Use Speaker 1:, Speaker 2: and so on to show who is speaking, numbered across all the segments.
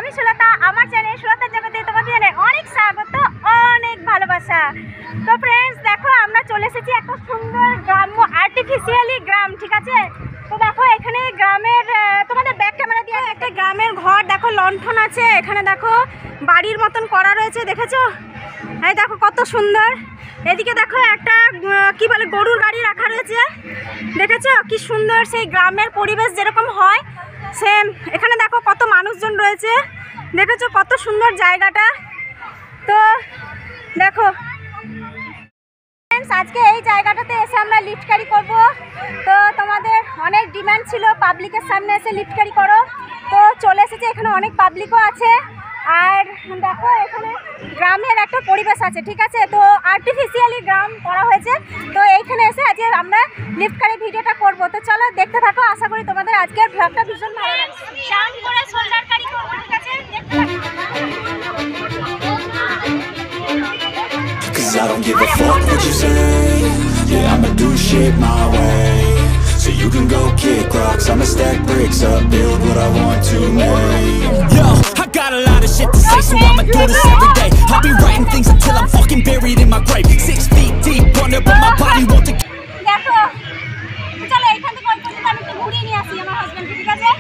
Speaker 1: আমি সুলতা, আমার চ্যানেল সুলতার জগতে তোমাদের জানাই অনেক স্বাগত, অনেক ভালোবাসা। তো ফ্রেন্ডস দেখো, আমরা চলে এসেছি একটা সুন্দর গ্রাম্য আর্টিফিশিয়ালি গ্রাম, ঠিক আছে? তো দেখো এখানে গ্রামের, তোমাদের ব্যাক ক্যামেরা দিয়ে একটা গ্রামের ঘর দেখো, লণ্ঠন আছে এখানে, দেখো বাড়ির মতন করা রয়েছে, দেখেছো? এই দেখো কত সুন্দর। এদিকে দেখো একটা কি বলে গরুর গাড়ি রাখা রয়েছে, দেখেছো কি সুন্দর সেই গ্রামের পরিবেশ যেরকম হয় সেম। এখানে দেখো কত মানুষজন রয়েছে, দেখেছো কত সুন্দর জায়গাটা। তো দেখো আজকে এই জায়গাটাতে এসে আমরা লিফটকারি করব। তো তোমাদের অনেক ডিমান্ড ছিল পাবলিকের সামনে এসে লিফটকারি করো, তো চলে এসেছে। এখানে অনেক পাবলিকও আছে, আর দেখো এখানে গ্রামের একটা পরিবেশ আছে, ঠিক আছে? তো আর্টিফিশিয়ালি গ্রাম করা হয়েছে, তো এইখানে এসে আজকে আমরা লিফটকারি ভিডিওটা করব। তো চলো দেখতে থাকো, আশা করি তোমাদের আজকের ব্লগটা ভীষণ ভালো লাগবে। সাউন্ড করে শোল্ডারকারি করব, ঠিক আছে? দেখতে থাকো।
Speaker 2: Cause I don't give a fuck what you say. Yeah, I'ma do shit my way. So you can go kick rocks, I'ma stack bricks up, build what I want to make. Yo, I got a lot of shit to say, so I'ma do this every day. I'll be writing things until I'm fucking buried in my grave. 6 feet deep under, but my body won't decay.
Speaker 1: দেখো চলো এইখান থেকে অল্প একটু আমি একটু ঘুরিয়ে নিয়ে আসি আমার হাজবেন্ডকে, ঠিক আছে?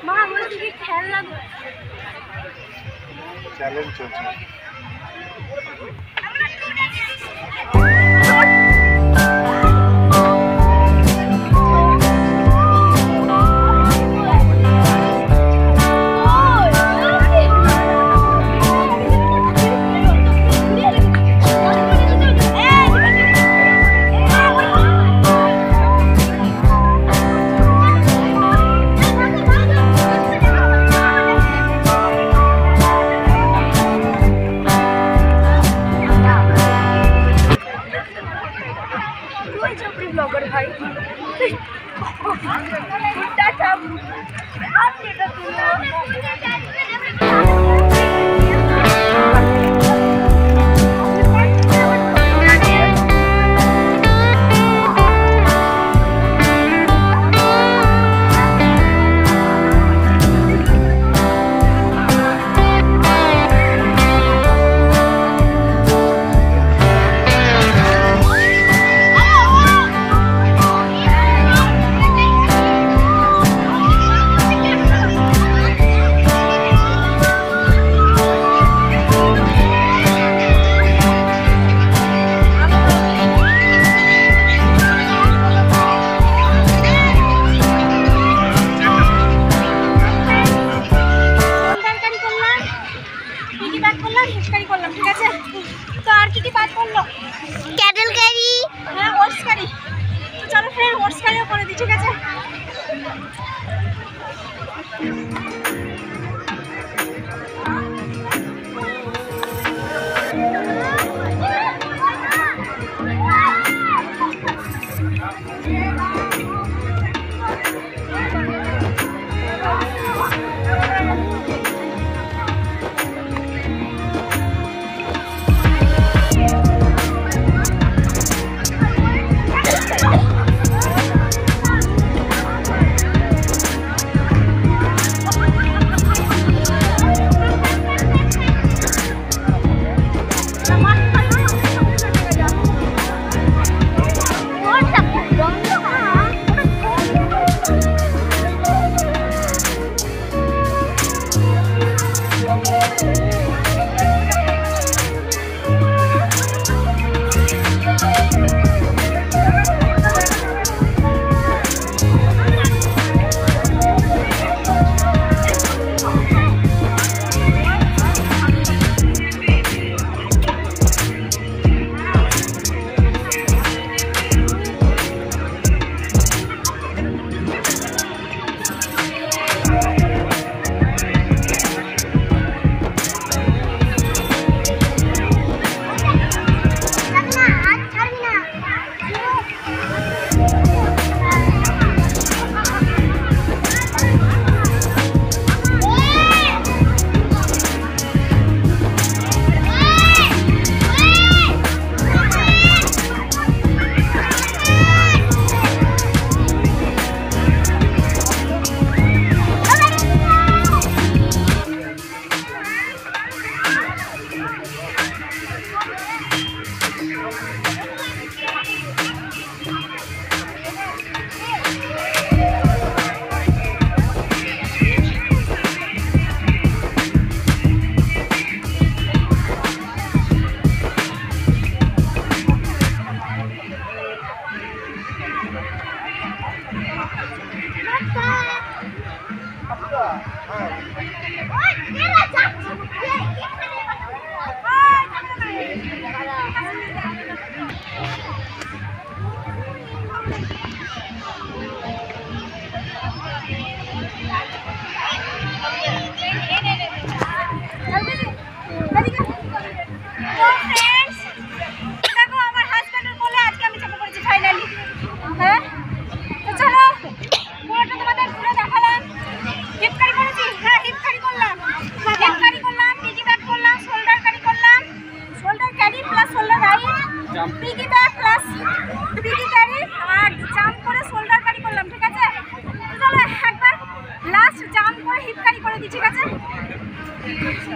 Speaker 1: মা বলছি কি খেলনা চ্যালেঞ্জ চলছে।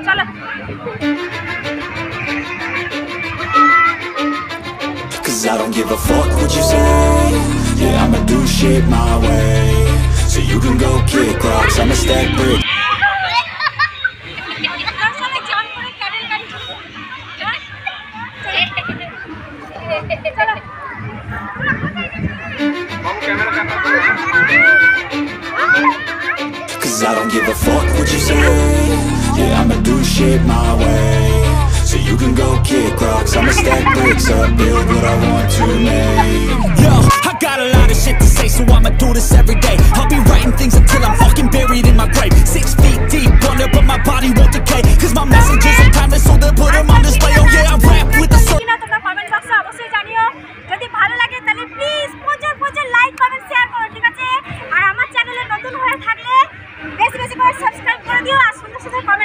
Speaker 1: চলো।
Speaker 2: Cause I don't give a fuck what you say. Yeah, I'ma do shit my way. So you can go kick rocks, I'ma stack bricks. Cause I don't give a fuck what you say. Yeah, I'ma do shit my way. So you can go kick rocks, I'ma stack bricks up, build what I want to make. Yo, I got a lot of shit to say, so I'ma do this every day. I'll be writing things until I'm fucking buried in my grave. 6 feet deep under, but my body won't decay. Cause my messages are timeless, so they'll put them on display. Oh yeah, I rap with the soul.
Speaker 1: তোমরা comment বক্সে অবশ্যই জানিও, যদি ভালো লাগে তাহলে please প্রচুর like comment share করো, ঠিক আছে? আর আমার চ্যানেলে নতুন হয়ে থাকলে বেশি বেশি করে সাবস্ক্রাইব করে দিও আর সুন্দর সুন্দর কমেন্ট